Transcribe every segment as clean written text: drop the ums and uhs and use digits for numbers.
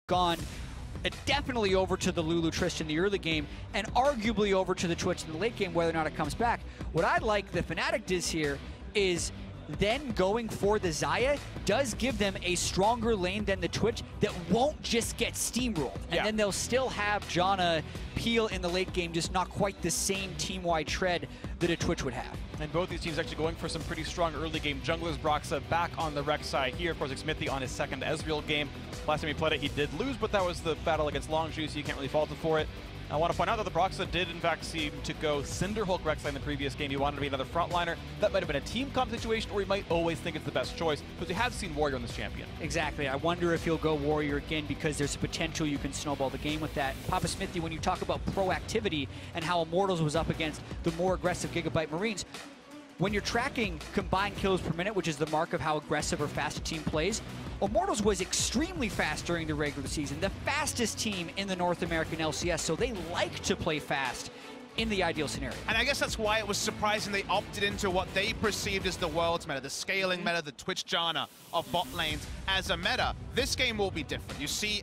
gone definitely over to the Lulu Trist in the early game, and arguably over to the Twitch in the late game, whether or not it comes back. What I like the Fnatic does here is then going for the Xayah does give them a stronger lane than the Twitch that won't just get steamrolled. And then they'll still have Janna Peel in the late game, just not quite the same team-wide tread that a Twitch would have. And both these teams actually going for some pretty strong early game junglers. Broxa back on the Rekkles side here. Of course, Smithy on his second Ezreal game. Last time he played it, he did lose, but that was the battle against Longzhu, so you can't really fault him for it. I want to point out that the Broxa did, in fact, seem to go Cinderhulk Rekkles in the previous game. He wanted to be another frontliner. That might have been a team comp situation, or he might always think it's the best choice, because we have seen Warrior on this champion. Exactly. I wonder if he'll go Warrior again, because there's a potential you can snowball the game with that. Papa Smithy, when you talk about proactivity and how Immortals was up against the more aggressive Gigabyte Marines, when you're tracking combined kills per minute, which is the mark of how aggressive or fast a team plays, Immortals was extremely fast during the regular season, the fastest team in the North American LCS, so they like to play fast in the ideal scenario. And I guess that's why it was surprising they opted into what they perceived as the world's meta, the scaling meta, the Twitch Janna of bot lanes as a meta. This game will be different. You see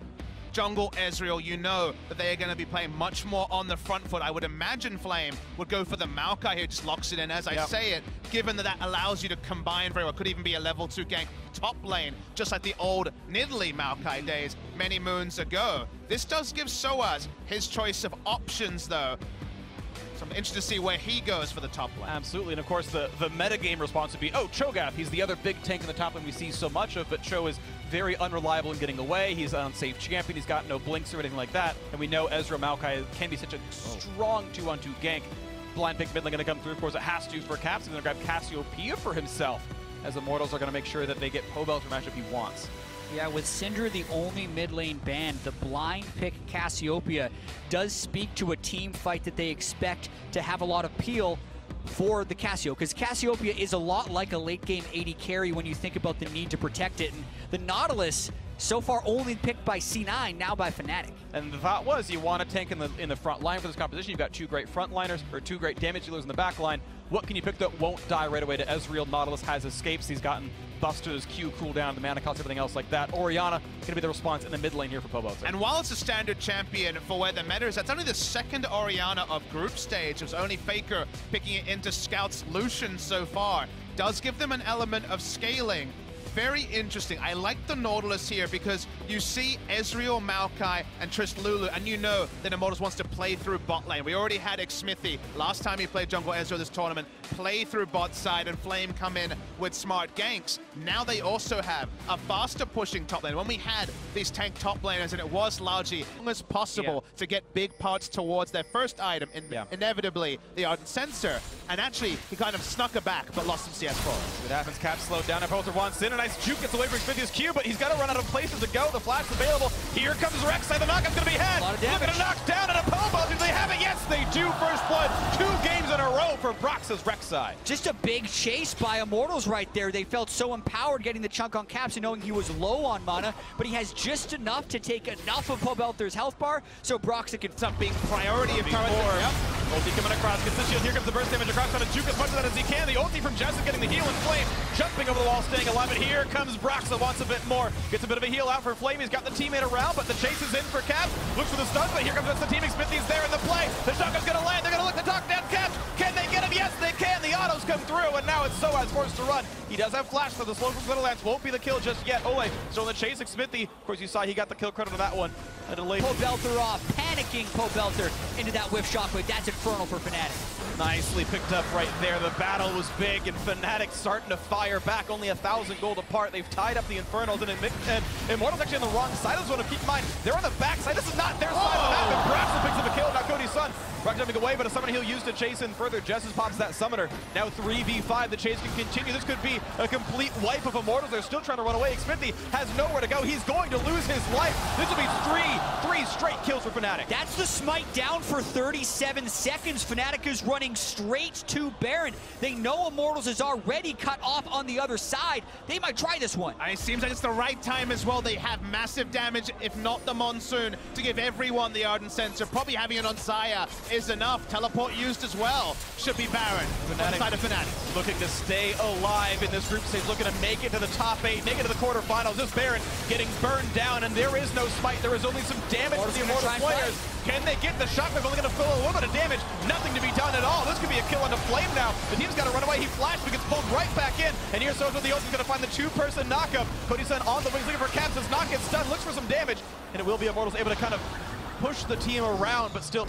jungle Ezreal, you know that they are going to be playing much more on the front foot. I would imagine Flame would go for the Maokai here, just locks it in as I say it, given that that allows you to combine very well. Could even be a level 2 gank top lane, just like the old Nidalee Maokai days many moons ago. This does give Soaz his choice of options, though. So I'm interested to see where he goes for the top lane. Absolutely, and of course the metagame response would be, oh, Cho'Gath, he's the other big tank in the top lane we see so much of, but Cho is very unreliable in getting away. He's an unsafe champion, he's got no blinks or anything like that, and we know Ezreal Maokai can be such a strong 2-on-2 gank. Blind pick mid lane going to come through, of course it has to for Caps. He's going to grab Cassiopeia for himself, as Immortals are going to make sure that they get Pobel to matchup he wants. Yeah, with Syndra the only mid lane banned, the blind pick Cassiopeia does speak to a team fight that they expect to have a lot of appeal for the Cassio, because Cassiopeia is a lot like a late game AD carry when you think about the need to protect it. And the Nautilus, so far only picked by C9, now by Fnatic. And the thought was you want a tank in the front line for this composition. You've got two great frontliners, or two great damage dealers in the back line. What can you pick that won't die right away to Ezreal? Nautilus has escapes. He's gotten Buster's Q cooldown, the mana cost, everything else like that. Orianna going to be the response in the mid lane here for Pobel. And while it's a standard champion for where the meta is, that's only the second Orianna of group stage. It was only Faker picking it into Scout's Lucian so far. Does give them an element of scaling. Very interesting. I like the Nautilus here because you see Ezreal, Maokai, and Trist Lulu, and you know that Immortals wants to play through bot lane. We already had Smithy last time he played jungle Ezreal this tournament, play through bot side, and Flame come in with smart ganks. Now they also have a faster pushing top lane. When we had these tank top laners, and it was largely as long as possible to get big parts towards their first item, inevitably the Ardent Sensor, and actually he kind of snuck it back, but lost some CS for it. It happens, Cap slowed down, Impulsor wants in, and nice juke gets away from Smithy's Q, but he's got to run out of places to go. The flash available. Here comes Rekkles. The knockup's going to be had. Look at a knockdown and a Pobel. Do they have it? Yes, they do. First blood. 2 games in a row for Broxa's Rekkles. Just a big chase by Immortals right there. They felt so empowered getting the chunk on Caps and knowing he was low on mana, but he has just enough to take enough of Pobelter's health bar, so Broxa can stop being priority of current. Ulti coming across, gets the shield. Here comes the burst damage across, trying to juke as much of that as he can. The ulti from Jess is getting the heal and Flame jumping over the wall, staying alive. But here comes Broxa, wants a bit more. Gets a bit of a heal out for Flame. He's got the teammate around, but the chase is in for Cap. Looks for the stun, but here comes the teaming. Smithy's there in the play. The shotgun's going to land. They're going to look to knock down Cap. Can they get him? Yes, they can. The autos come through, and now it's Soaz forced to run. He does have flash, so the slow from Lance won't be the kill just yet. Ole still in the chase. Smithy, of course, you saw he got the kill credit on that one. A delay. Pobelter off, panicking Pobelter into that whiff shockwave. That's infernal for Fnatic. Nicely picked up right there. The battle was big, and Fnatic starting to fire back. Only 1,000 gold apart. They've tied up the Infernals, and Immortals actually on the wrong side of this one. Keep in mind, they're on the back side. This is not their side of the map, and Braxton picks up a kill. Now Cody's son. Rock jumping away, but a summon heal used to chase in further. Jessus pops that summoner. Now 3v5. The chase can continue. This could be a complete wipe of Immortals. They're still trying to run away. Smithy has nowhere to go. He's going to lose his life. This will be three straight kills for Fnatic. That's the smite down for 37 seconds. Fnatic is running straight to Baron. They know Immortals is already cut off on the other side. They might try this one. And it seems like it's the right time as well. They have massive damage, if not the Monsoon, to give everyone the Ardent Sensor. Probably having it on Xayah is enough. Teleport used as well. Should be Baron. Fnatic. Fnatic. Looking to stay alive in this group stage, looking to make it to the top 8, make it to the quarterfinals. This Baron getting burned down, and there is no smite. There is only some damage to the Immortal players. Can they get the shot? They're only going to fill a little bit of damage. Nothing to be done at all. This could be a kill onto Flame now. The team's got to run away. He flashed, but gets pulled right back in. And here's So's with the ult. He's going to find the two-person knockup. Cody-san on the wings looking for Caps. Does not get stunned. Looks for some damage. And it will be Immortals able to kind of push the team around, but still.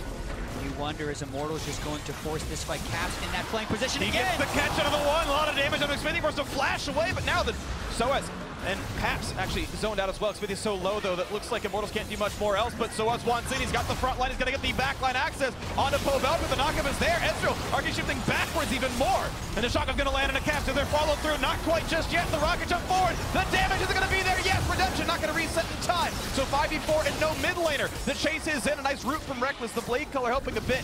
You wonder, is Immortals just going to force this fight? Caps in that flank position he again. He gets the catch out of the one. A lot of damage on Xfinity. Forced to flash away, but now the Soaz and Paps actually zoned out as well. Xfinity is so low, though, that looks like Immortals can't do much more else, but Soaz wants in. He's got the front line. He's going to get the back line access onto Povel, but the knockup is there. Ezreal, Arky shifting backwards even more. And the shotgun's going to land in a Caps. So they're followed through. Not quite just yet. The rocket jump forward. The damage isn't going to be there. Yes, Redemption not going to reset in time. So 5v4 and no mid laner. The chase is in. A nice root from Rekkles. The blade color helping a bit.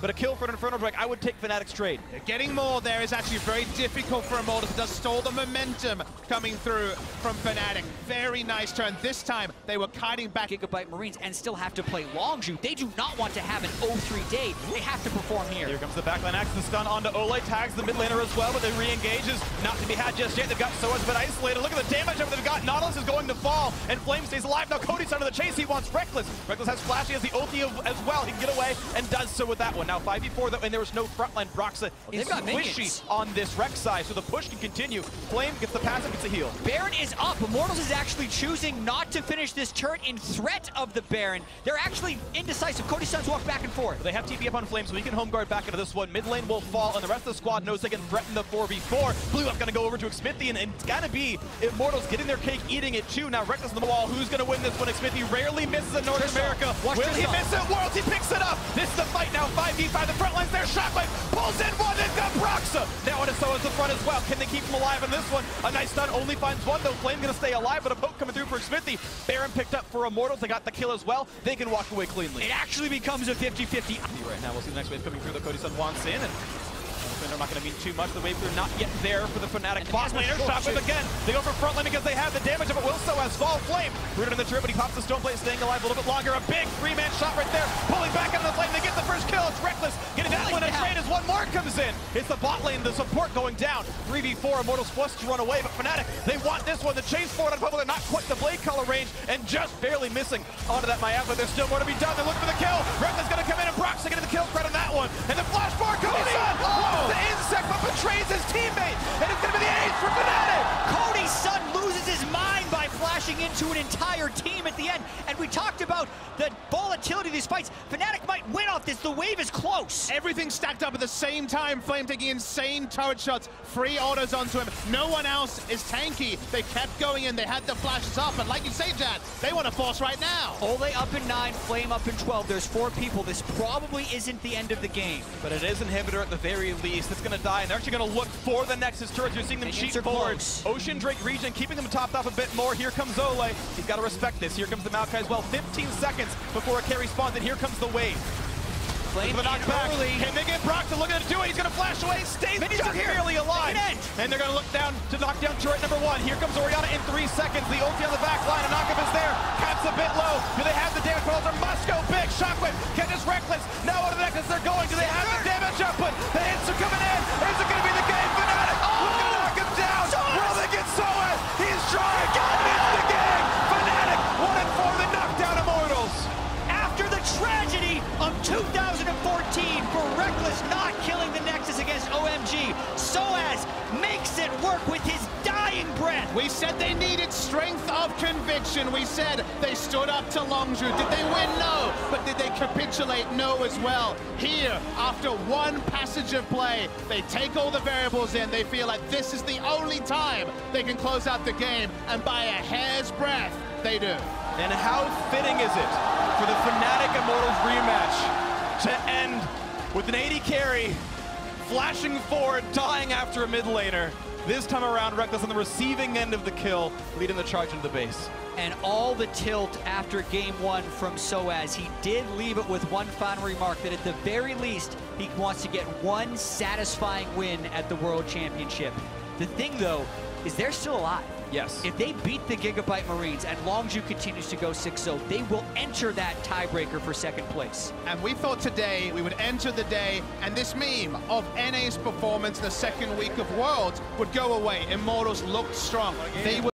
But a kill for an Inferno Drake, I would take Fnatic's trade. Getting more there is actually very difficult for Immortals. It does stall the momentum coming through from Fnatic. Very nice turn. This time, they were kiting back Gigabyte Marines and still have to play Longzhu. They do not want to have an 0-3 day. They have to perform here. Here comes the backline axe, the stun onto Ole. Tags the mid laner as well, but they re-engages. Not to be had just yet. They've got Soaz been isolated. Look at the damage they've got. Nautilus is going to fall, and Flame stays alive. Now Cody's under the chase. He wants Rekkles. Rekkles has flash. He has the ulti as well. He can get away and does so with that one. Now 5v4 though, and there was no frontline. Broxa is squishy on this Rex side, so the push can continue. Flame gets the passive, gets a heal. Baron is up. Immortals is actually choosing not to finish this turn in threat of the Baron. They're actually indecisive. Cody Suns walk back and forth. They have TP up on Flame, so he can home guard back into this one. Mid lane will fall, and the rest of the squad knows they can threaten the 4v4. Blue up going to go over to Xmithy, and it's got to be Immortals getting their cake, eating it too. Now Rekkles on the wall. Who's going to win this one? Xmithy rarely misses in North America. Will he miss it? Worlds, he picks it up. This is the fight now. 5v5. The front line's there. Shockwave pulls in one. They've got Broxa. Now it is so as the front as well. Can they keep him alive in this one? A nice stun. Only finds one, though. Flame going to stay alive, but a poke coming through for Xmithy. Baron picked up for Immortals. They got the kill as well. They can walk away cleanly. It actually becomes a 50-50. Right now, we'll see the next wave coming through. The Cody-san wants in, and they're not going to mean too much. The wave clear not yet there for the Fnatic boss laner. Shockwave again. They go for front lane because they have the damage of it. Will Soaz fall. Flame rooted in the turret, but he pops the stone plate, staying alive a little bit longer. A big three-man shot right there. Pulling back into the flame. They get the first kill. It's Rekkles getting that one. A trade as one more comes in. It's the bot lane. The support going down. 3v4. Immortals forced to run away, but Fnatic, they want this one. The chase forward on Pubble. They're not quite the blade color range and just barely missing onto that miasma. There's still more to be done. They're looking for the kill. Rekkles going to come in, and Brock's getting the kill credit on that one. And the flash bar. Cody-san the insect, but betrays his teammate, and it's going to be the ace for Fnatic. Cody's son loses his mind by flashing into an entire team at the end, and we talked about the volatility of these fights. Fnatic might win off this. The wave is close. Everything stacked up at the same time. Flame taking insane turret shots, free autos onto him. No one else is tanky. They kept going in. They had the flashes up, and like you say, Jad, they want to force right now. Ole up in 9, Flame up in 12. There's 4 people. This probably isn't the end of the game. But it is Inhibitor at the very least. It's going to die, and they're actually going to look for the Nexus turrets. You're seeing them cheat forward. Ocean Drake region, keeping them topped off a bit more. Here comes Ole. He's got to respect this. Here comes the Maokai as well. 15 seconds before a carry spawns, and here comes the wave. Flame the knockback. Can they get Brock to look at it do it? He's going to flash away. Stays just barely alive. And they're going to look down to knock down turret number 1. Here comes Orianna in 3 seconds. The ulti on the back line. A knockup is there. Cap's a bit low. Do they have the damage controls? Must go big. Shockwave catches Rekkles. Now on to the Nexus they're going. Do they have the damage output? The hits are coming in. Is it going to be the game? Fnatic. Who's going to knock him down? Will they get Soaz? He's trying. It's the game. Fnatic 1-4. They knock down Immortals. After the tragedy of 2014 for Rekkles not killing the Nexus against OMG, Soaz makes it work with his dying breath. We said they needed strength of conviction. We said they stood up to Longzhu. Did they win? No. But did they capitulate? No as well. Here, after one passage of play, they take all the variables in. They feel like this is the only time they can close out the game, and by a hair's breadth, they do. And how fitting is it for the Fnatic Immortals rematch to end with an 80 carry, flashing forward, dying after a mid laner. This time around, Rekkles on the receiving end of the kill, leading the charge into the base. And all the tilt after game 1 from Soaz. He did leave it with one final remark, that at the very least, he wants to get one satisfying win at the World Championship. The thing, though, is they're still alive. Yes. If they beat the Gigabyte Marines and Longzhu continues to go 6-0, they will enter that tiebreaker for second place. And we thought today we would enter the day and this meme of NA's performance in the second week of Worlds would go away. Immortals looked strong. They would